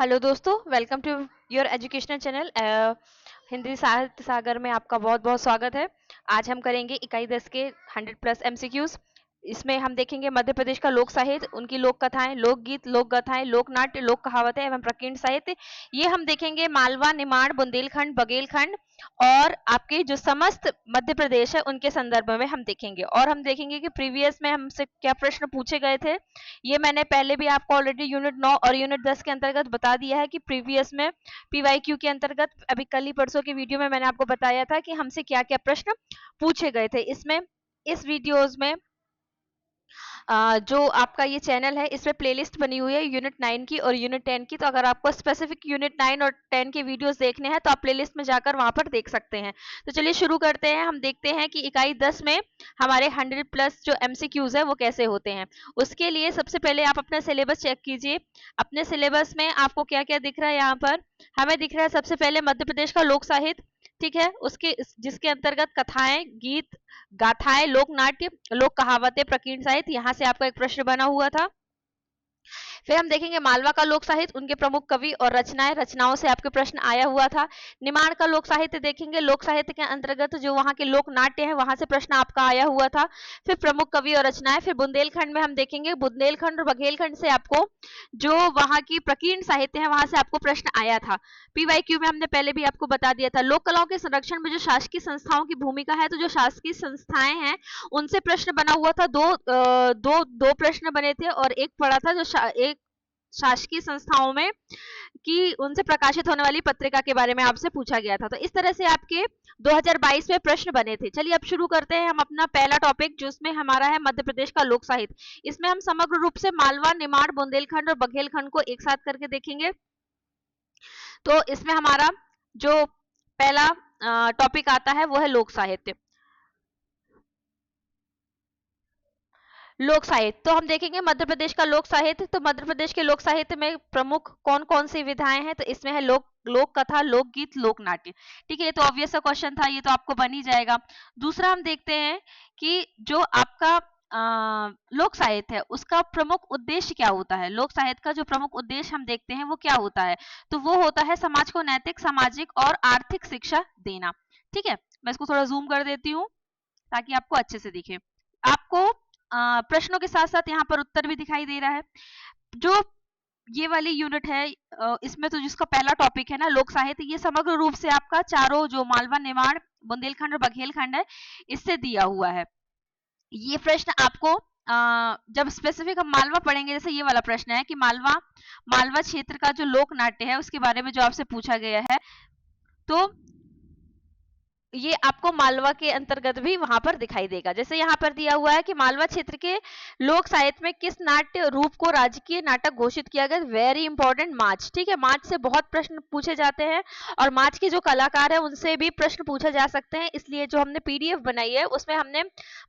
Hello दोस्तों, welcome to your educational channel. Hindi साहित्य सागर में आपका बहुत बहुत स्वागत है। आज हम करेंगे इकाई 10 के 100+ एमसीक्यूज। इसमें हम देखेंगे मध्य प्रदेश का लोक साहित्य, उनकी लोक कथाएं, लोकगीत, लोक गाथाएं, लोक नाट्य, लोक कहावतें एवं प्रकीर्ण साहित्य। ये हम देखेंगे मालवा, निमाड़, बुंदेलखंड, बघेलखंड और आपके जो समस्त मध्य प्रदेश है उनके संदर्भ में हम देखेंगे। और हम देखेंगे कि प्रीवियस में हमसे क्या प्रश्न पूछे गए थे। ये मैंने पहले भी आपको ऑलरेडी यूनिट 9 और यूनिट 10 के अंतर्गत बता दिया है कि प्रीवियस में पीवाईक्यू के अंतर्गत अभी कल ही परसों की वीडियो में मैंने आपको बताया था कि हमसे क्या क्या प्रश्न पूछे गए थे। इसमें इस वीडियोस में जो आपका ये चैनल है इसमें प्लेलिस्ट बनी हुई है यूनिट 9 की और यूनिट 10 की। तो अगर आपको स्पेसिफिक यूनिट 9 और 10 के वीडियोस देखने हैं तो आप प्लेलिस्ट में जाकर वहां पर देख सकते हैं। तो चलिए शुरू करते हैं। हम देखते हैं कि इकाई 10 में हमारे 100+ जो एमसीक्यूज है वो कैसे होते हैं। उसके लिए सबसे पहले आप अपना सिलेबस चेक कीजिए। अपने सिलेबस में आपको क्या क्या दिख रहा है। यहाँ पर हमें दिख रहा है सबसे पहले मध्य प्रदेश का लोक साहित्य, ठीक है, उसके जिसके अंतर्गत कथाएं, गीत, गाथाएं, लोक नाट्य, लोक कहावतें, प्रकीर्ण साहित्य, यहाँ से आपका एक प्रश्न बना हुआ था। फिर हम देखेंगे मालवा का लोक साहित्य, उनके प्रमुख कवि और रचनाएं, रचनाओं से आपके प्रश्न आया हुआ था। निमाड़ का लोक साहित्य देखेंगे, लोक साहित्य के अंतर्गत जो वहां के लोक नाट्य है वहां से प्रश्न आपका आया हुआ था। फिर प्रमुख कवि और रचनाएं। फिर बुंदेलखंड में हम देखेंगे बुंदेलखंड और बघेलखंड से आपको जो वहां की प्रकीर्ण साहित्य है वहां से आपको प्रश्न आया था। पीवाईक्यू में हमने पहले भी आपको बता दिया था। लोक कलाओं के संरक्षण में जो शासकीय संस्थाओं की भूमिका है, तो जो शासकीय संस्थाएं हैं उनसे प्रश्न बना हुआ था। दो प्रश्न बने थे और एक पड़ा था जो एक शासकीय संस्थाओं में कि उनसे प्रकाशित होने वाली पत्रिका के बारे में आपसे पूछा गया था। तो इस तरह से आपके 2022 में प्रश्न बने थे। चलिए अब शुरू करते हैं हम अपना पहला टॉपिक जो इसमें हमारा है मध्य प्रदेश का लोक साहित्य। इसमें हम समग्र रूप से मालवा, निमाड़, बुंदेलखंड और बघेलखंड को एक साथ करके देखेंगे। तो इसमें हमारा जो पहला टॉपिक आता है वो है लोक साहित्य। लोक साहित्य तो हम देखेंगे मध्य प्रदेश का लोक साहित्य। तो मध्य प्रदेश के लोक साहित्य में प्रमुख कौन कौन सी विधाएं हैं। तो इसमें है लोक कथा, लोकगीत, लोक नाट्य। ठीक है, ये तो ऑब्वियस सा क्वेश्चन था, ये तो आपको बन ही जाएगा। दूसरा हम देखते हैं कि जो आपका लोक साहित्य है उसका प्रमुख उद्देश्य क्या होता है। लोक साहित्य का जो प्रमुख उद्देश्य हम देखते हैं वो क्या होता है। तो वो होता है समाज को नैतिक, सामाजिक और आर्थिक शिक्षा देना। ठीक है, मैं इसको थोड़ा जूम कर देती हूँ ताकि आपको अच्छे से दिखे। आपको प्रश्नों के साथ साथ यहाँ पर उत्तर भी दिखाई दे रहा है। जो ये वाली यूनिट है इसमें तो जिसका पहला टॉपिक है ना लोक साहित्य, ये समग्र रूप से आपका चारों जो मालवा, निमाड़, बुंदेलखंड और बघेलखंड है इससे दिया हुआ है। ये प्रश्न आपको जब स्पेसिफिक हम मालवा पढ़ेंगे, जैसे ये वाला प्रश्न है कि मालवा क्षेत्र का जो लोक नाट्य है उसके बारे में जो आपसे पूछा गया है, तो ये आपको मालवा के अंतर्गत भी वहां पर दिखाई देगा। जैसे यहाँ पर दिया हुआ है कि मालवा क्षेत्र के लोक साहित्य में किस नाट्य रूप को राजकीय नाटक घोषित किया गया। वेरी इंपॉर्टेंट, माच। ठीक है, माच से बहुत प्रश्न पूछे जाते हैं और माच के जो कलाकार है उनसे भी प्रश्न पूछे जा सकते हैं। इसलिए जो हमने पीडीएफ बनाई है उसमें हमने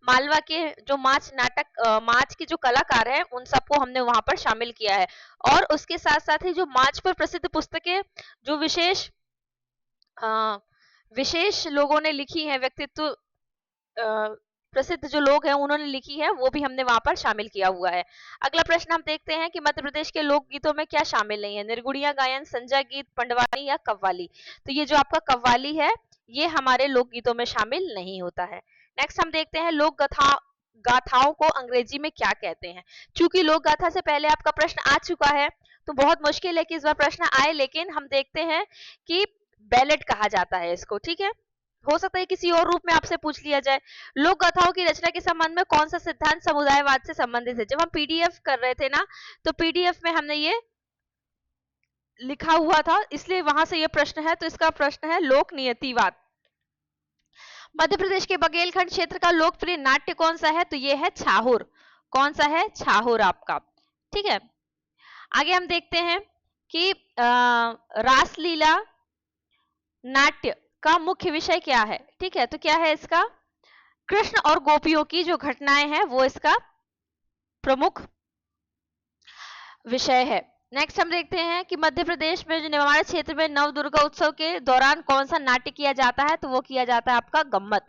मालवा के जो माच के जो कलाकार है उन सबको हमने वहां पर शामिल किया है। और उसके साथ साथ ही जो माच पर प्रसिद्ध पुस्तकें जो विशेष लोगों ने लिखी है, व्यक्तित्व प्रसिद्ध जो लोग हैं उन्होंने लिखी है, वो भी हमने वहां पर शामिल किया हुआ है। अगला प्रश्न हम देखते हैं कि मध्य प्रदेश के लोक गीतों में क्या शामिल नहीं है। निर्गुणिया गायन, संजा गीत, पंडवानी या कव्वाली। तो ये जो आपका कव्वाली है ये हमारे लोक गीतों में शामिल नहीं होता है। नेक्स्ट हम देखते हैं लोक गाथाओं को अंग्रेजी में क्या कहते हैं। चूंकि लोक गाथा से पहले आपका प्रश्न आ चुका है तो बहुत मुश्किल है कि इस बार प्रश्न आए, लेकिन हम देखते हैं कि बैलेट कहा जाता है इसको। ठीक है, हो सकता है किसी और रूप में आपसे पूछ लिया जाए। लोक गाथाओं की रचना के संबंध में कौन सा सिद्धांत समुदायवाद से संबंधित है। जब हम पीडीएफ कर रहे थे ना तो पीडीएफ में हमने ये लिखा हुआ था, इसलिए वहां से ये प्रश्न है। तो इसका प्रश्न है लोक नियतिवाद। मध्य प्रदेश के बघेलखंड क्षेत्र का लोकप्रिय नाट्य कौन सा है। तो ये है छाहुर। कौन सा है? छाहुर आपका। ठीक है, आगे हम देखते हैं कि रासलीला नाट्य का मुख्य विषय क्या है। ठीक है, तो क्या है इसका? कृष्ण और गोपियों की जो घटनाएं हैं वो इसका प्रमुख विषय है। नेक्स्ट हम देखते हैं कि मध्य प्रदेश में जो निमाड़ क्षेत्र में नव दुर्गा उत्सव के दौरान कौन सा नाट्य किया जाता है। तो वो किया जाता है आपका गम्मत।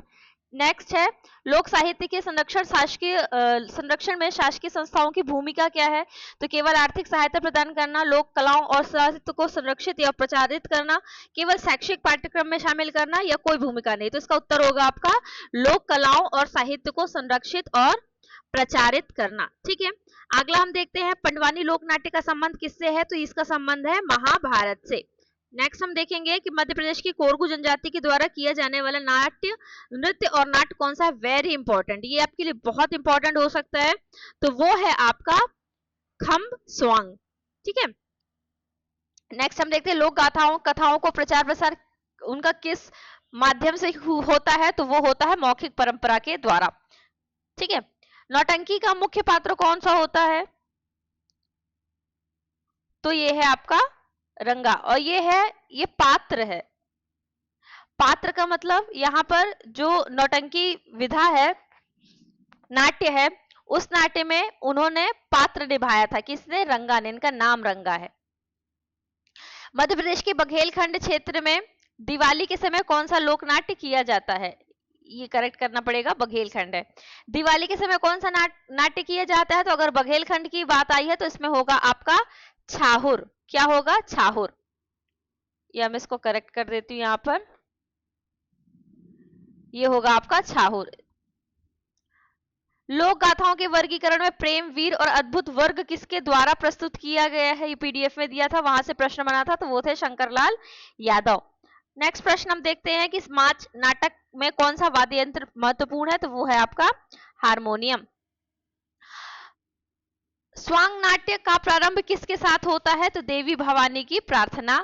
नेक्स्ट है लोक साहित्य के संरक्षण में शासकीय संस्थाओं की भूमिका क्या है? तो केवल आर्थिक सहायता प्रदान करना, लोक कलाओं और साहित्य को संरक्षित या प्रचारित करना, केवल शैक्षिक पाठ्यक्रम में शामिल करना, या कोई भूमिका नहीं। तो इसका उत्तर होगा आपका लोक कलाओं और साहित्य को संरक्षित और प्रचारित करना। ठीक है, अगला हम देखते हैं पंडवानी लोक नाट्य का संबंध किससे है? तो इसका संबंध है महाभारत से। नेक्स्ट हम देखेंगे कि मध्य प्रदेश की कोरगू जनजाति के द्वारा किया जाने वाला नृत्य और नाट्य कौन सा है? वेरी इंपॉर्टेंट, ये आपके लिए बहुत इंपॉर्टेंट हो सकता है। तो वो है आपका खम्ब स्वांग। ठीक है, नेक्स्ट हम देखते हैं लोक गाथाओं कथाओं को प्रचार प्रसार उनका किस माध्यम से होता है? तो वो होता है मौखिक परंपरा के द्वारा। ठीक है, नौटंकी का मुख्य पात्र कौन सा होता है? तो ये है आपका रंगा, और ये पात्र है। पात्र का मतलब यहाँ पर जो नौटंकी विधा है, नाट्य है, उस नाट्य में उन्होंने पात्र निभाया था। किसने? रंगा ने। इनका नाम रंगा है। मध्य प्रदेश के बघेलखंड क्षेत्र में दिवाली के समय कौन सा लोक नाट्य किया जाता है? ये करेक्ट करना पड़ेगा, बघेलखंड है। दिवाली के समय कौन सा नाट्य किया जाता है? तो अगर बघेलखंड की बात आई है तो इसमें होगा आपका छाहुर। क्या होगा? छाहुर। या मैं इसको करेक्ट कर देती हूँ, यहां पर ये होगा आपका छाहुर। लोक गाथाओं के वर्गीकरण में प्रेम, वीर और अद्भुत वर्ग किसके द्वारा प्रस्तुत किया गया है? ये पीडीएफ में दिया था, वहां से प्रश्न बना था, तो वो थे शंकरलाल यादव। नेक्स्ट प्रश्न हम देखते हैं कि माच नाटक में कौन सा वाद्य यंत्र महत्वपूर्ण है? तो वो है आपका हारमोनियम। स्वांग नाट्य का प्रारंभ किसके साथ होता है? तो देवी भवानी की प्रार्थना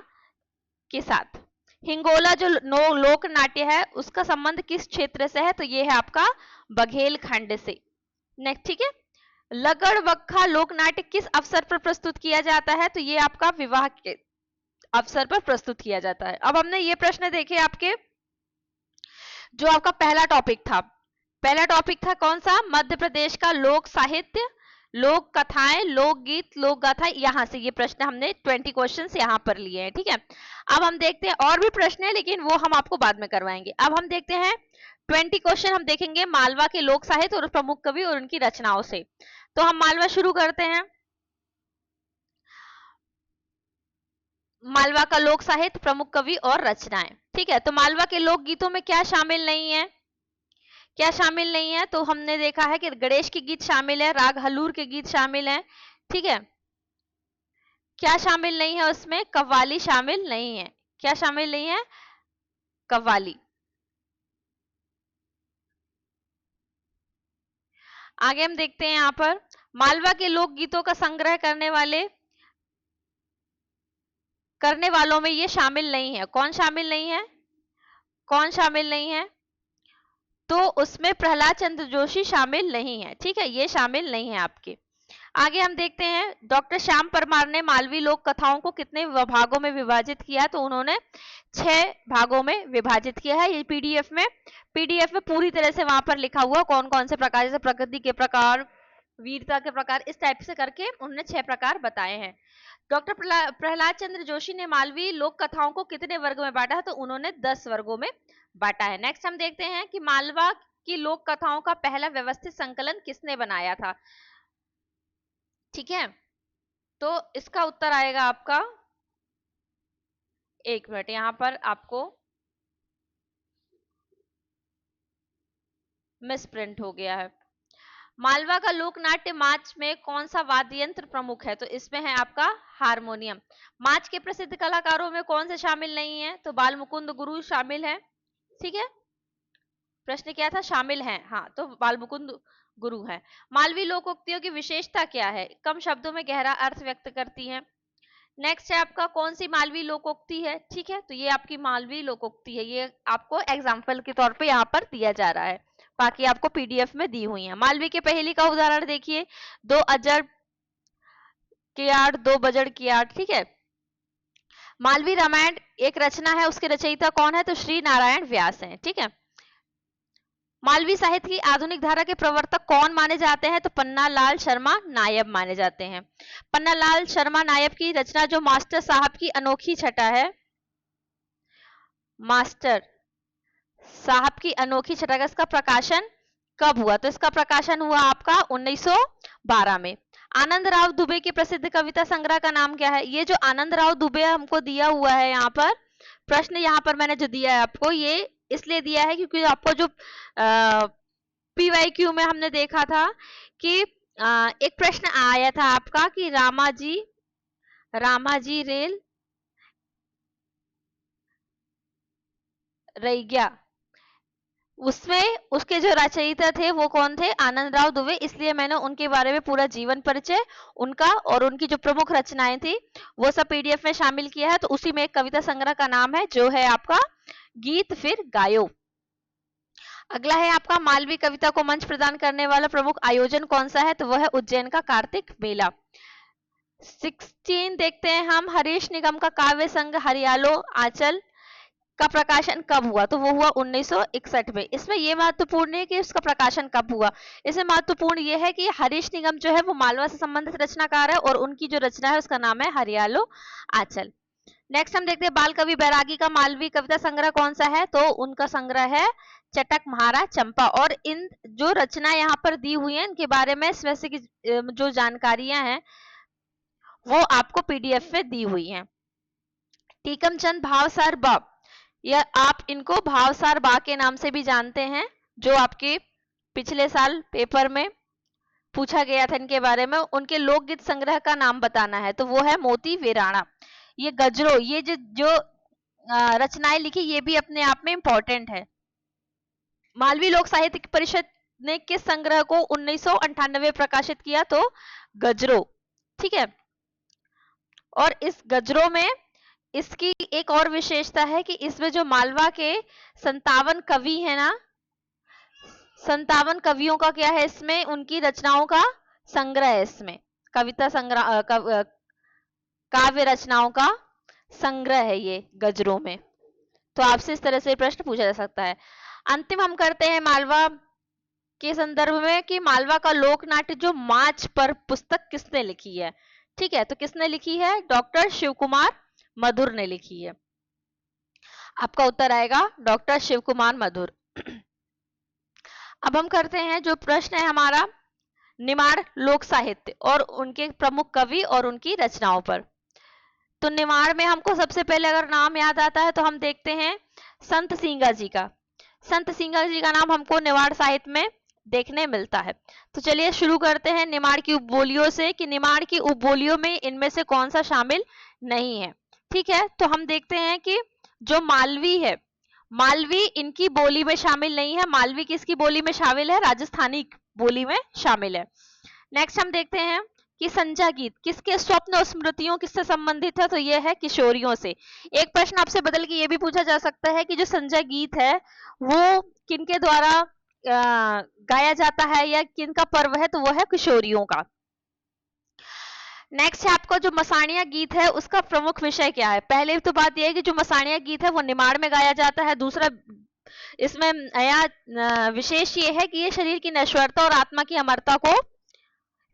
के साथ। हिंगोला जो लोक नाट्य है उसका संबंध किस क्षेत्र से है? तो ये है आपका बघेलखंड से। नेक्स्ट, ठीक है, लगड़ वक्खा लोक नाट्य किस अवसर पर प्रस्तुत किया जाता है? तो ये आपका विवाह के अवसर पर प्रस्तुत किया जाता है। अब हमने ये प्रश्न देखे आपके, जो आपका पहला टॉपिक था कौन सा? मध्य प्रदेश का लोक साहित्य, लोक कथाएं, लोकगीत, लोक गाथा। यहां से ये प्रश्न हमने 20 क्वेश्चंस यहां पर लिए हैं। ठीक है, अब हम देखते हैं, और भी प्रश्न है लेकिन वो हम आपको बाद में करवाएंगे। अब हम देखते हैं 20 क्वेश्चन हम देखेंगे मालवा के लोक साहित्य और प्रमुख कवि और उनकी रचनाओं से। तो हम मालवा शुरू करते हैं। मालवा का लोक साहित्य, प्रमुख कवि और रचनाएं। ठीक है, तो मालवा के लोक गीतों में क्या शामिल नहीं है? क्या शामिल नहीं है? तो हमने देखा है कि गणेश के गीत शामिल है, राग हलूर के गीत शामिल है। ठीक है, क्या शामिल नहीं है उसमें? कव्वाली शामिल नहीं है। क्या शामिल नहीं है? कव्वाली। आगे हम देखते हैं यहां पर मालवा के लोक गीतों का संग्रह करने वालों में ये शामिल नहीं है। कौन शामिल नहीं है? कौन शामिल नहीं है? तो उसमें प्रहलाद चंद्र जोशी शामिल नहीं है। ठीक है, ये शामिल नहीं है आपके। आगे हम देखते हैं डॉक्टर श्याम परमार ने मालवी लोक कथाओं को कितने भागों में विभाजित किया? तो उन्होंने 6 भागों में विभाजित किया है। ये पीडीएफ में पूरी तरह से वहां पर लिखा हुआ कौन कौन से प्रकार, जैसे प्रकृति के प्रकार, वीरता के प्रकार, इस टाइप से करके उन्होंने 6 प्रकार बताए हैं। डॉक्टर प्रहलाद चंद्र जोशी ने मालवी लोक कथाओं को कितने वर्ग में बांटा है? तो उन्होंने 10 वर्गों में बांटा है। नेक्स्ट हम देखते हैं कि मालवा की लोक कथाओं का पहला व्यवस्थित संकलन किसने बनाया था? ठीक है, तो इसका उत्तर आएगा आपका, एक मिनट, यहां पर आपको मिस प्रिंट हो गया है। मालवा का लोक नाट्य माच में कौन सा वाद्य यंत्र प्रमुख है? तो इसमें है आपका हारमोनियम। माच के प्रसिद्ध कलाकारों में कौन से शामिल नहीं है? तो बाल मुकुंद गुरु शामिल है। ठीक है, प्रश्न क्या था? शामिल हैं, हाँ, तो बाल मुकुंद गुरु है। मालवी लोकोक्तियों की विशेषता क्या है? कम शब्दों में गहरा अर्थ व्यक्त करती है। नेक्स्ट है आपका कौन सी मालवी लोकोक्ति है? ठीक है, तो ये आपकी मालवी लोकोक्ति है, ये आपको एग्जाम्पल के तौर पे यहाँ पर दिया जा रहा है, बाकी आपको पीडीएफ में दी हुई है। मालवी के पहेली का उदाहरण देखिए, 2 अजड़ की आड़, 2 बजड़ की आड़। ठीक है, मालवी रामायण एक रचना है, उसके रचयिता कौन है? तो श्री नारायण व्यास हैं। ठीक है, मालवी साहित्य की आधुनिक धारा के प्रवर्तक कौन माने जाते हैं? तो पन्ना लाल शर्मा नायब माने जाते हैं। पन्ना लाल शर्मा नायब की रचना जो मास्टर साहब की अनोखी छटा है, मास्टर साहब की अनोखी छटाक, इसका प्रकाशन कब हुआ? तो इसका प्रकाशन हुआ आपका 1912 में। आनंद राव दुबे की प्रसिद्ध कविता संग्रह का नाम क्या है? ये जो आनंद राव दुबे हमको दिया हुआ है यहाँ पर प्रश्न, यहाँ पर मैंने जो दिया है आपको, ये इसलिए दिया है क्योंकि आपको जो पीवाईक्यू में हमने देखा था कि एक प्रश्न आया था आपका कि रामाजी रेल रैया, उसमें उसके जो रचयिता थे वो कौन थे? आनंद राव दुबे। इसलिए मैंने उनके बारे में पूरा जीवन परिचय उनका और उनकी जो प्रमुख रचनाएं थी वो सब पीडीएफ में शामिल किया है। तो उसी में एक कविता संग्रह का नाम है जो है आपका गीत फिर गायो। अगला है आपका मालवी कविता को मंच प्रदान करने वाला प्रमुख आयोजन कौन सा है? तो वह है उज्जैन का कार्तिक मेला। 16 देखते हैं हम, हरीश निगम का काव्य संग हरियालो आंचल का प्रकाशन कब हुआ? तो वो हुआ 1961 में। इसमें ये महत्वपूर्ण है कि उसका प्रकाशन कब हुआ। इसमें महत्वपूर्ण ये है कि हरीश निगम जो है वो मालवा से संबंधित रचनाकार है और उनकी जो रचना है उसका नाम है हरियालो आंचल। नेक्स्ट हम देखते हैं बाल कवि बैरागी का मालवी कविता संग्रह कौन सा है? तो उनका संग्रह है चटक महारा चंपा। और इन जो रचना यहाँ पर दी हुई है इनके बारे में स्पेसिफिक जो जानकारियां हैं वो आपको पीडीएफ में दी हुई हैं। टीकमचंद भावसार बा, या आप इनको भावसार बा के नाम से भी जानते हैं, जो आपके पिछले साल पेपर में पूछा गया था इनके बारे में। उनके लोकगीत संग्रह का नाम बताना है तो वो है मोती वीराणा। ये गजरो, ये जो रचनाएं लिखी ये भी अपने आप में इंपॉर्टेंट है। मालवी लोक साहित्य परिषद ने किस संग्रह को 1998 प्रकाशित किया? तो गजरो। ठीक है, और इस गजरों में इसकी एक और विशेषता है कि इसमें जो मालवा के 57 कवि है ना, 57 कवियों का क्या है, इसमें उनकी रचनाओं का संग्रह है। इसमें कविता संग्रह काव्य रचनाओं का संग्रह है ये गजरों में। तो आपसे इस तरह से प्रश्न पूछा जा सकता है। अंतिम हम करते हैं मालवा के संदर्भ में कि मालवा का लोक नाट्य जो माच पर पुस्तक किसने लिखी है? ठीक है, तो किसने लिखी है? डॉक्टर शिव कुमार मधुर ने लिखी है। आपका उत्तर आएगा डॉक्टर शिव कुमार मधुर। अब हम करते हैं जो प्रश्न है हमारा निमाड़ लोक साहित्य और उनके प्रमुख कवि और उनकी रचनाओं पर। तो निमाड़ में हमको सबसे पहले अगर नाम याद आता है तो हम देखते हैं संत सिंगा जी का। संत सिंगा जी का नाम हमको निमाड़ साहित्य में देखने मिलता है। तो चलिए शुरू करते हैं निमाड़ की उपबोलियों से कि निमाड़ की उपबोलियों में इनमें से कौन सा शामिल नहीं है। ठीक है, तो हम देखते हैं कि जो मालवी है, मालवी इनकी बोली में शामिल नहीं है। मालवी किसकी बोली में शामिल है? राजस्थानी बोली में शामिल है। नेक्स्ट हम देखते हैं कि संजा गीत किसके स्वप्न और स्मृतियों किससे संबंधित है? तो यह है किशोरियों से। एक प्रश्न आपसे बदल के ये भी पूछा जा सकता है कि जो संजा गीत है वो किनके द्वारा गाया जाता है या किनका पर्व है? तो वो है किशोरियों का। नेक्स्ट है आपका जो मसाणिया गीत है उसका प्रमुख विषय क्या है? पहले तो बात यह है कि जो मसाणिया गीत है वो निमाड़ में गाया जाता है। दूसरा इसमें नया विशेष ये है कि ये शरीर की नश्वरता और आत्मा की अमरता को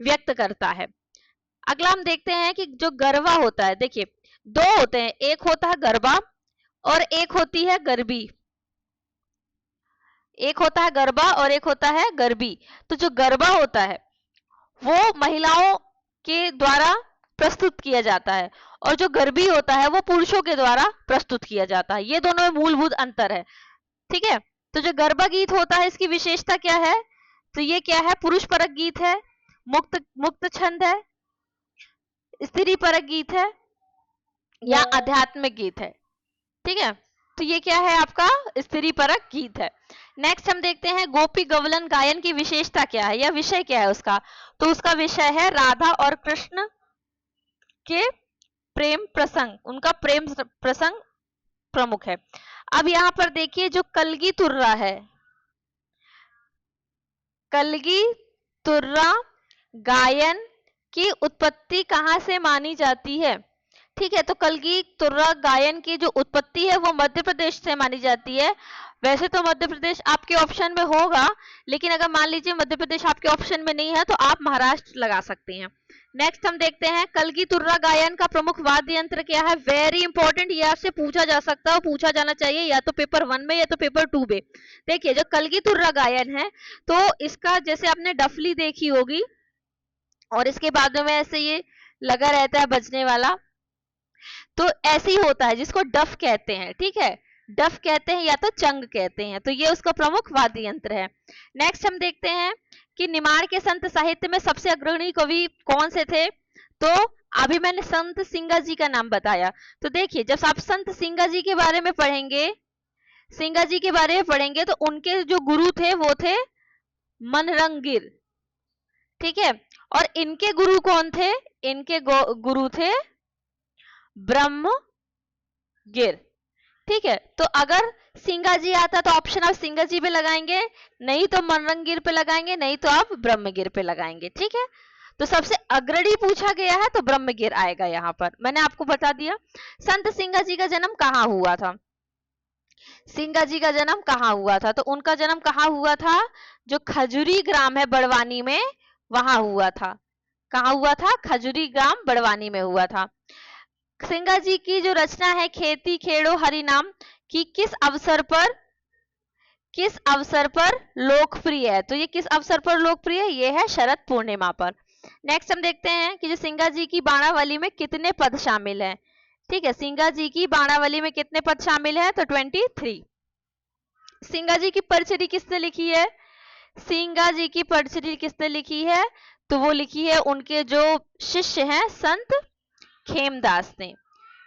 व्यक्त करता है। अगला हम देखते हैं कि जो गरबा होता है, देखिए दो होते हैं, एक होता है गरबा और एक होती है गरबी। एक होता है गरबा और एक होता है गरबी। तो जो गरबा होता है वो महिलाओं के द्वारा प्रस्तुत किया जाता है और जो गरबी होता है वो पुरुषों के द्वारा प्रस्तुत किया जाता है। ये दोनों में मूलभूत अंतर है। ठीक है, तो जो गरबा गीत होता है इसकी विशेषता क्या है? तो ये क्या है? पुरुष परक गीत है, मुक्त छंद है, स्त्री परक गीत है या आध्यात्मिक गीत है। ठीक है, तो ये क्या है? आपका स्त्री परक गीत है। नेक्स्ट हम देखते हैं गोपी गवलन गायन की विशेषता क्या है या विषय क्या है उसका? तो उसका विषय है राधा और कृष्ण के प्रेम प्रसंग, उनका प्रेम प्रसंग प्रमुख है। अब यहां पर देखिए जो कलगी तुर्रा है, कलगी तुर्रा गायन की उत्पत्ति कहां से मानी जाती है? ठीक है, तो कलगी तुर्रा गायन की जो उत्पत्ति है वो मध्य प्रदेश से मानी जाती है। वैसे तो मध्य प्रदेश आपके ऑप्शन में होगा, लेकिन अगर मान लीजिए मध्य प्रदेश आपके ऑप्शन में नहीं है तो आप महाराष्ट्र लगा सकते हैं। नेक्स्ट हम देखते हैं कलगी तुर्रा गायन का प्रमुख वाद्य यंत्र क्या है। वेरी इंपॉर्टेंट, ये आपसे पूछा जा सकता है, पूछा जाना चाहिए या तो पेपर 1 में या तो पेपर 2 में। देखिए जो कलगी तुर्रा गायन है, तो इसका जैसे आपने डफली देखी होगी और इसके बाद में ऐसे ये लगा रहता है बजने वाला, तो ऐसे ही होता है जिसको डफ कहते हैं। ठीक है, डफ कहते हैं या तो चंग कहते हैं, तो ये उसका प्रमुख वाद्य यंत्र है। नेक्स्ट हम देखते हैं कि निमाड़ के संत साहित्य में सबसे अग्रणी कवि कौन से थे। तो अभी मैंने संत सिंगा जी का नाम बताया, तो देखिए जब आप संत सिंगा जी के बारे में पढ़ेंगे, सिंगा जी के बारे में पढ़ेंगे, तो उनके जो गुरु थे वो थे मनरंगीर। ठीक है, और इनके गुरु कौन थे, इनके गुरु थे ब्रह्मगिर। ठीक है, तो अगर सिंगा जी आता तो ऑप्शन आप सिंगा जी पे लगाएंगे, नहीं तो मनरंगीर पे लगाएंगे, नहीं तो आप ब्रह्मगिर पे लगाएंगे। ठीक है, तो सबसे अग्रणी पूछा गया है तो ब्रह्मगिर आएगा यहाँ पर, मैंने आपको बता दिया। संत सिंगा जी का जन्म कहाँ हुआ था, सिंगा जी का जन्म कहाँ हुआ था, तो उनका जन्म कहाँ हुआ था, जो खजुरी ग्राम है बड़वानी में, वहां हुआ था। कहाँ हुआ था, खजुरी ग्राम बड़वानी में हुआ था। सिंगा जी की जो रचना है खेती खेड़ो हरि नाम की किस अवसर पर लोकप्रिय है, तो ये किस अवसर पर लोकप्रिय है, ये है शरद पूर्णिमा पर। नेक्स्ट हम देखते हैं कि जो सिंगा जी की बाणावली में कितने पद शामिल हैं। ठीक है, सिंगा जी की बाणावली में कितने पद शामिल हैं, तो 23। सिंगा जी की परचरी किसने लिखी है, सिंगा जी की परचरी किसने लिखी है, तो वो लिखी है उनके जो शिष्य हैं संत खेमदास ने।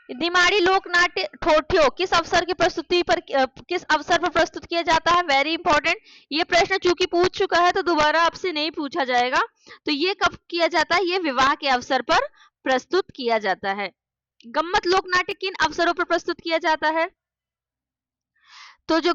निमाड़ी लोक नाट्य ठोठियो किस अवसर की प्रस्तुति पर किस अवसर पर प्रस्तुत किया जाता है। वेरी इंपॉर्टेंट, ये प्रश्न चूंकि पूछ चुका है तो दोबारा आपसे नहीं पूछा जाएगा। तो ये कब किया जाता है, ये विवाह के अवसर पर प्रस्तुत किया जाता है। गम्मत लोक नाट्य किन अवसरों पर प्रस्तुत किया जाता है, तो जो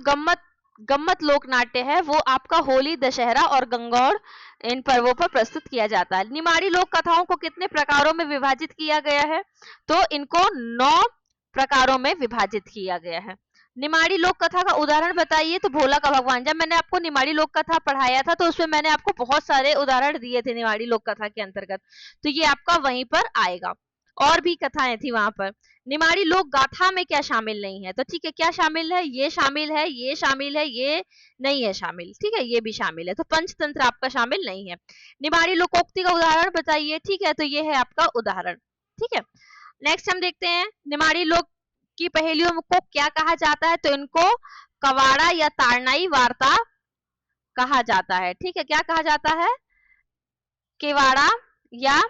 गम्मत लोक नाट्य है वो आपका होली दशहरा और गंगौर इन पर्वों पर प्रस्तुत किया जाता है। निमाड़ी लोक कथाओं को कितने प्रकारों में विभाजित किया गया है, तो इनको 9 प्रकारों में विभाजित किया गया है। निमाड़ी लोक कथा का उदाहरण बताइए, तो भोला का भगवान। जब मैंने आपको निमाड़ी लोक कथा पढ़ाया था तो उसमें मैंने आपको बहुत सारे उदाहरण दिए थे निमाड़ी लोक कथा के अंतर्गत, तो ये आपका वहीं पर आएगा। और भी कथाएं थी वहां पर। निमाड़ी लोक गाथा में क्या शामिल नहीं है, तो ठीक है, क्या शामिल है, ये शामिल है, ये शामिल है, ये नहीं है शामिल। ठीक है, ये भी शामिल है, तो पंचतंत्र आपका शामिल नहीं है। निमाड़ी लोकोक्ति का उदाहरण बताइए, ठीक है, तो ये है आपका उदाहरण। ठीक है, नेक्स्ट हम देखते हैं निमाड़ी लोक की पहेलियों को क्या कहा जाता है, तो इनको कवाड़ा या ताड़नाई वार्ता कहा जाता है। ठीक है, क्या कहा जाता है, केवाड़ा या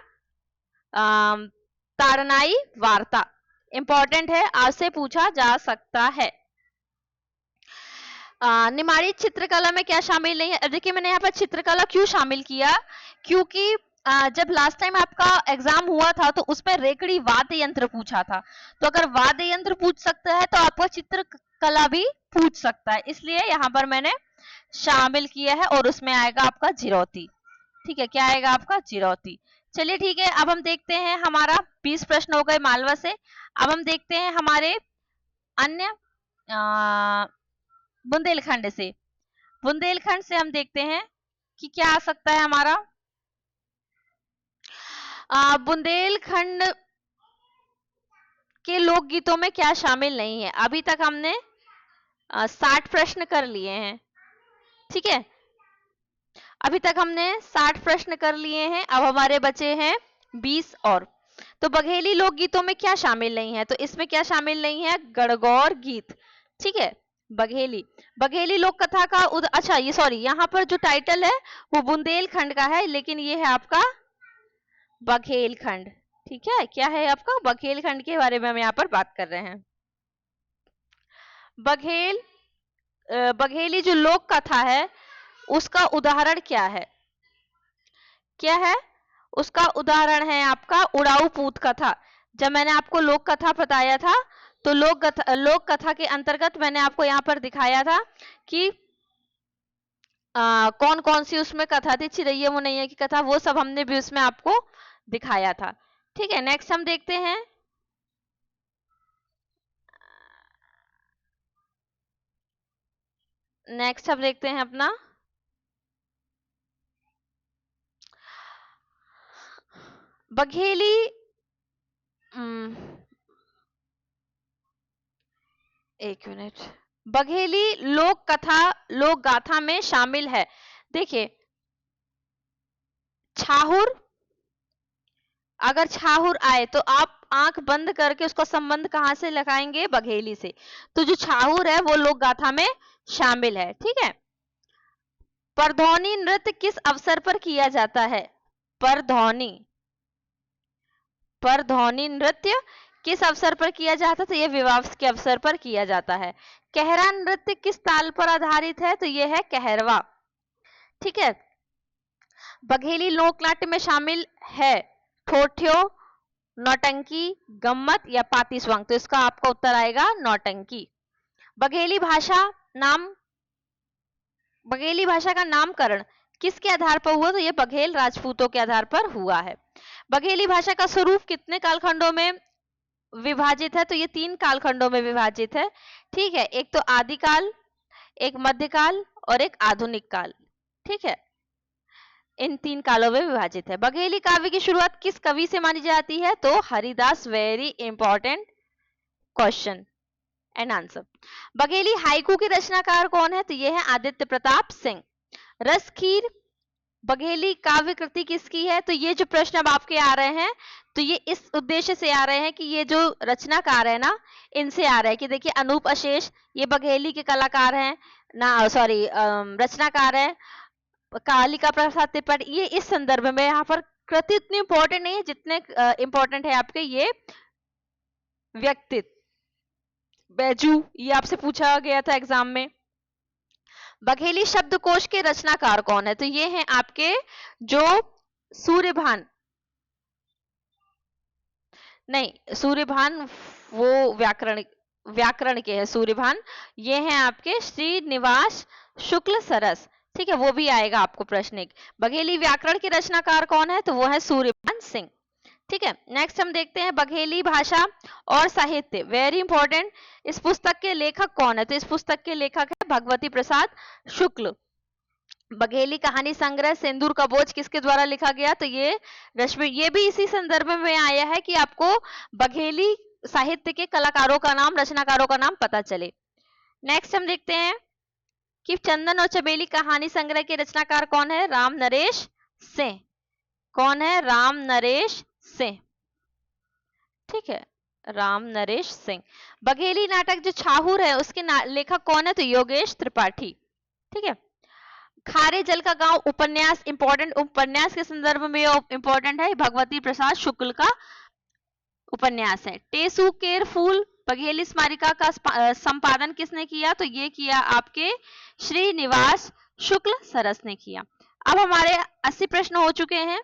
ताड़नाई वार्ता। इंपॉर्टेंट है, आज से पूछा जा सकता है। निमाड़ी चित्रकला में क्या शामिल नहीं है, देखिए मैंने यहाँ पर चित्रकला क्यों शामिल किया, क्योंकि जब लास्ट टाइम आपका एग्जाम हुआ था तो उसमें रेकड़ी वाद्य यंत्र पूछा था, तो अगर वाद्य यंत्र पूछ सकता है तो आपका चित्रकला भी पूछ सकता है, इसलिए यहाँ पर मैंने शामिल किया है, और उसमें आएगा आपका जिरौती। ठीक है, क्या आएगा आपका जिरौती। चलिए ठीक है, अब हम देखते हैं, हमारा 20 प्रश्न हो गए मालवा से। अब हम देखते हैं हमारे अन्य बुंदेलखंड से। बुंदेलखंड से हम देखते हैं कि क्या आ सकता है हमारा। बुंदेलखंड के लोकगीतों में क्या शामिल नहीं है, अभी तक हमने 60 प्रश्न कर लिए हैं। ठीक है, अभी तक हमने 60 प्रश्न कर लिए हैं, अब हमारे बचे हैं 20 और। तो बघेली लोकगीतों में क्या शामिल नहीं है, तो इसमें क्या शामिल नहीं है, गणगौर गीत। ठीक है, बघेली बघेली लोक कथा का अच्छा ये सॉरी, यहाँ पर जो टाइटल है वो बुंदेलखंड का है, लेकिन ये है आपका बघेलखंड। ठीक है, क्या है आपका बघेलखंड के बारे में हम यहाँ पर बात कर रहे हैं। बघेल बघेली जो लोक कथा है उसका उदाहरण क्या है, क्या है उसका उदाहरण है आपका उड़ाऊ पूत कथा। जब मैंने आपको लोक कथा बताया था तो लोक कथा के अंतर्गत मैंने आपको यहाँ पर दिखाया था कि कौन कौन सी उसमें कथा थी, चिरैया मुनैया की कथा, वो सब हमने भी उसमें आपको दिखाया था। ठीक है, नेक्स्ट हम देखते हैं नेक्स्ट हम देखते हैं अपना बघेली। हम्म, एक मिनट। बघेली लोक कथा लोक गाथा में शामिल है। देखिए, छाहुर, अगर छाहुर आए तो आप आंख बंद करके उसका संबंध कहां से लगाएंगे? बघेली से। तो जो छाहुर है वो लोक गाथा में शामिल है। ठीक है। परधौनी नृत्य किस अवसर पर किया जाता है? परधौनी, परधौनी नृत्य किस अवसर पर किया जाता है? तो यह विवाह के अवसर पर किया जाता है। कहरा नृत्य किस ताल पर आधारित है? तो यह है कहरवा। ठीक है। बघेली लोकनाट्य में शामिल है ठोठ्यो, नौटंकी, गम्मत या पाती स्वांग? तो इसका आपका उत्तर आएगा नौटंकी। बघेली भाषा नाम, बघेली भाषा का नामकरण किसके आधार पर हुआ? तो यह बघेल राजपूतों के आधार पर हुआ है। बघेली भाषा का स्वरूप कितने कालखंडों में विभाजित है? तो ये 3 कालखंडों में विभाजित है। ठीक है। एक तो आदिकाल, एक मध्यकाल और एक आधुनिक काल। ठीक है। इन 3 कालों में विभाजित है। बघेली काव्य की शुरुआत किस कवि से मानी जाती है? तो Haridas. Very important question and answer. Bagheli haiku के रचनाकार कौन है? तो ये है आदित्य प्रताप सिंह। रसखीर बघेली काव्य कृति किसकी है? तो ये जो प्रश्न अब आपके आ रहे हैं, तो ये इस उद्देश्य से आ रहे हैं कि ये जो रचनाकार है ना, इनसे आ रहे हैं कि देखिए अनूप अशेष ये बघेली के कलाकार हैं ना, सॉरी रचनाकार है। कालिका प्रसाद त्रिपाठी ये इस संदर्भ में, यहाँ पर कृति इतनी इंपॉर्टेंट नहीं है जितने इंपॉर्टेंट है आपके ये व्यक्तित्व। बैजू ये आपसे पूछा गया था एग्जाम में। बघेली शब्दकोश के रचनाकार कौन है? तो ये हैं आपके जो सूर्यभान, नहीं सूर्यभान वो व्याकरण, व्याकरण के हैं सूर्यभान। ये हैं आपके श्रीनिवास शुक्ल सरस। ठीक है, वो भी आएगा आपको प्रश्न एक। बघेली व्याकरण के रचनाकार कौन है? तो वो है सूर्यभान सिंह। ठीक है। नेक्स्ट हम देखते हैं बघेली भाषा और साहित्य। Very important. इस पुस्तक के लेखक कौन है? तो इस पुस्तक के लेखक है भगवती प्रसाद शुक्ल। बघेली कहानी संग्रह सिंदूर का बोझ किसके द्वारा लिखा गया? तो ये रश्मि, ये भी इसी संदर्भ में आया है कि आपको बघेली साहित्य के कलाकारों का नाम, रचनाकारों का नाम पता चले। नेक्स्ट हम देखते हैं कि चंदन और चमेली कहानी संग्रह के रचनाकार कौन है? राम नरेश सिंह। कौन है? राम नरेश सिंह। ठीक है, राम नरेश सिंह। बघेली नाटक जो छाहूर है उसके लेखक कौन है? तो योगेश त्रिपाठी। ठीक है। खारे जल का गांव उपन्यास इंपॉर्टेंट, उपन्यास के संदर्भ में इंपॉर्टेंट है, भगवती प्रसाद शुक्ल का उपन्यास है। टेसू केर फूल बघेली स्मारिका का संपादन किसने किया? तो ये किया आपके श्रीनिवास शुक्ल सरस ने किया। अब हमारे 80 प्रश्न हो चुके हैं।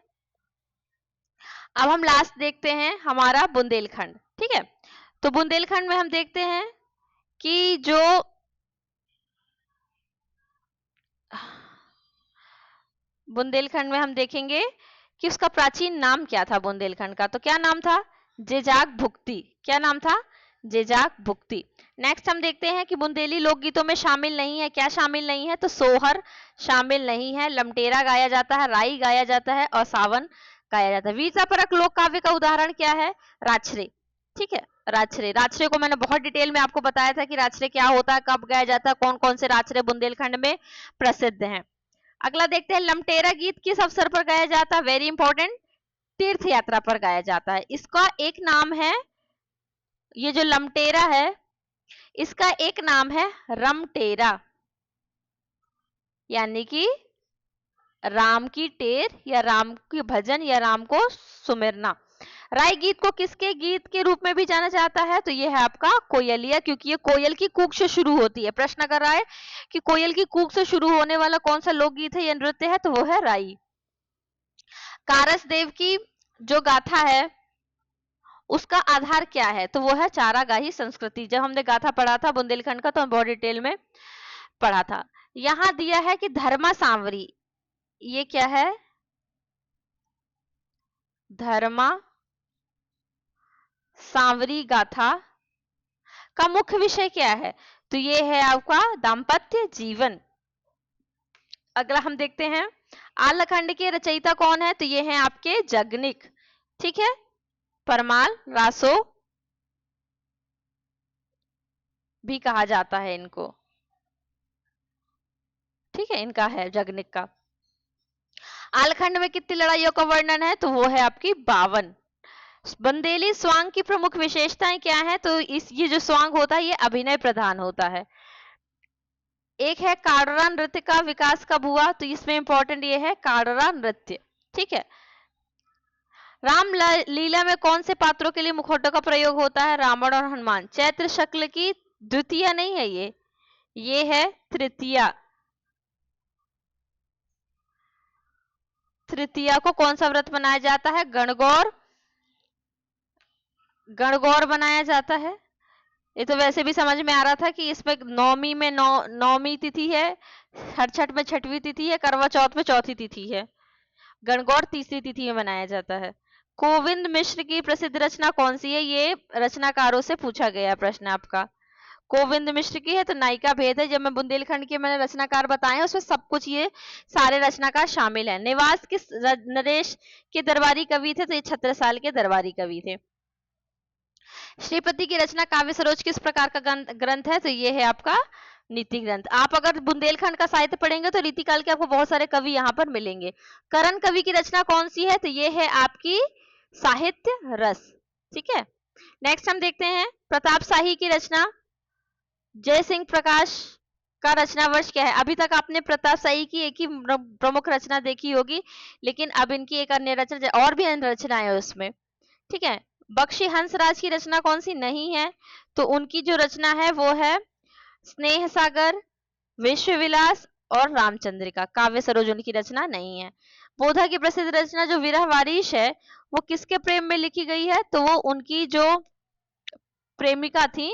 अब हम लास्ट देखते हैं हमारा बुंदेलखंड। ठीक है। तो बुंदेलखंड में हम देखते हैं कि जो बुंदेलखंड में हम देखेंगे कि उसका प्राचीन नाम क्या था बुंदेलखंड का। तो क्या नाम था? जेजाक भुक्ति। क्या नाम था? जेजाक भुक्ति। नेक्स्ट हम देखते हैं कि बुंदेली लोकगीतों में शामिल नहीं है। क्या शामिल नहीं है? तो सोहर शामिल नहीं है, लमटेरा गाया जाता है, राई गाया जाता है और सावन गाया जाता है। वीरता परक लोक काव्य का उदाहरण क्या है? राछरे। ठीक है, राछरे। राछरे को मैंने बहुत डिटेल में आपको बताया था कि राछरे क्या होता है, कब गाया जाता है, कौन कौन से राछरे बुंदेलखंड में प्रसिद्ध हैं। अगला देखते हैं लमटेरा गीत किस अवसर पर गाया जाता है? वेरी इंपॉर्टेंट, तीर्थ यात्रा पर गाया जाता है। इसका एक नाम है, ये जो लमटेरा है इसका एक नाम है रमटेरा, यानी कि राम की टेर या राम की भजन या राम को सुमिरना। राय गीत को किसके गीत के रूप में भी जाना जाता है? तो ये है आपका कोयलिया, क्योंकि ये कोयल की कूक से शुरू होती है। प्रश्न कर रहा है कि कोयल की कूक से शुरू होने वाला कौन सा लोकगीत है या नृत्य है? तो वो है राई। कारस देव की जो गाथा है उसका आधार क्या है? तो वो है चारागाही संस्कृति। जब हमने गाथा पढ़ा था बुंदेलखंड का तो हम बहुत डिटेल में पढ़ा था। यहां दिया है कि धर्मा सांवरी, ये क्या है? धर्मा सांवरी गाथा का मुख्य विषय क्या है? तो ये है आपका दाम्पत्य जीवन। अगला हम देखते हैं आल्हखंड के रचयिता कौन है, तो ये हैं आपके जगनिक। ठीक है, परमाल, रासो भी कहा जाता है इनको। ठीक है, इनका है जगनिक का। आल्हखंड में कितनी लड़ाइयों का वर्णन है, तो वो है आपकी 52। बुंदेली स्वांग की प्रमुख विशेषताएं क्या है, तो ये जो स्वांग होता है ये अभिनय प्रधान होता है। एक है काडरा नृत्य का विकास कब हुआ, तो इसमें इंपॉर्टेंट ये है काडरा नृत्य। ठीक है, राम लीला में कौन से पात्रों के लिए मुखौटों का प्रयोग होता है, रावण और हनुमान। चैत्र शुक्ल की द्वितीया नहीं है ये है तृतीया। तृतीया को कौन सा व्रत मनाया जाता है, गणगौर, गणगौर बनाया जाता है। ये तो वैसे भी समझ में आ रहा था कि इसमें नौमी में नौमी तिथि है, छठ में छठवीं तिथि है, करवा चौथ में चौथी तिथि है, गणगौर तीसरी तिथि में मनाया जाता है। गोविंद मिश्र की प्रसिद्ध रचना कौन सी है, ये रचनाकारों से पूछा गया प्रश्न आपका। गोविंद मिश्र की है तो नायिका भेद है। जब मैं बुंदेलखंड के मैंने रचनाकार बताए उसमें सब कुछ ये सारे रचनाकार शामिल हैं। निवास किस नरेश के दरबारी कवि थे, तो ये छत्रसाल के दरबारी कवि थे। श्रीपति की रचना काव्य सरोज किस प्रकार का ग्रंथ है, तो ये है आपका नीति ग्रंथ। आप अगर बुंदेलखंड का साहित्य पढ़ेंगे तो रीतिकाल के आपको बहुत सारे कवि यहाँ पर मिलेंगे। करण कवि की रचना कौन सी है, तो ये है आपकी साहित्य रस। ठीक है, नेक्स्ट हम देखते हैं प्रताप शाही की रचना। जय सिंह प्रकाश का रचना वर्ष क्या है। अभी तक आपने प्रताप शाही की एक ही प्रमुख रचना देखी होगी, लेकिन अब इनकी एक अन्य रचना और भी अन्य रचनाएं है उसमें। ठीक है, बख्शी हंसराज की रचना कौन सी नहीं है, तो उनकी जो रचना है वो है स्नेह सागर, विश्व विलास और रामचंद्रिका। काव्य सरोज उनकी रचना नहीं है। बोधा की प्रसिद्ध रचना जो विरह वारिश है वो किसके प्रेम में लिखी गई है, तो वो उनकी जो प्रेमिका थी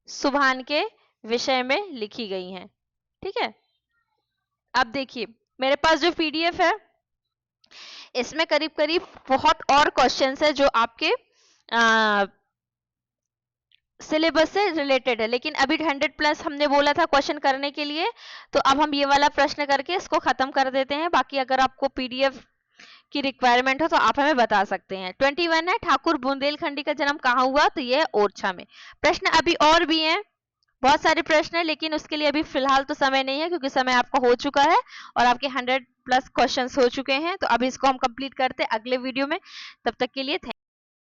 सुभान के विषय में लिखी गई हैं। ठीक है, अब देखिए मेरे पास जो पीडीएफ है इसमें करीब करीब बहुत और क्वेश्चंस है जो आपके सिलेबस से रिलेटेड है, लेकिन अभी 100+ हमने बोला था क्वेश्चन करने के लिए, तो अब हम ये वाला प्रश्न करके इसको खत्म कर देते हैं। बाकी अगर आपको पीडीएफ की रिक्वायरमेंट हो तो आप हमें बता सकते हैं। 21 है ठाकुर बुंदेलखंडी का जन्म कहाँ हुआ, तो ये है ओरछा में। प्रश्न अभी और भी हैं, बहुत सारे प्रश्न है, लेकिन उसके लिए अभी फिलहाल तो समय नहीं है क्योंकि समय आपका हो चुका है और आपके 100+ क्वेश्चंस हो चुके हैं। तो अभी इसको हम कंप्लीट करते हैं अगले वीडियो में। तब तक के लिए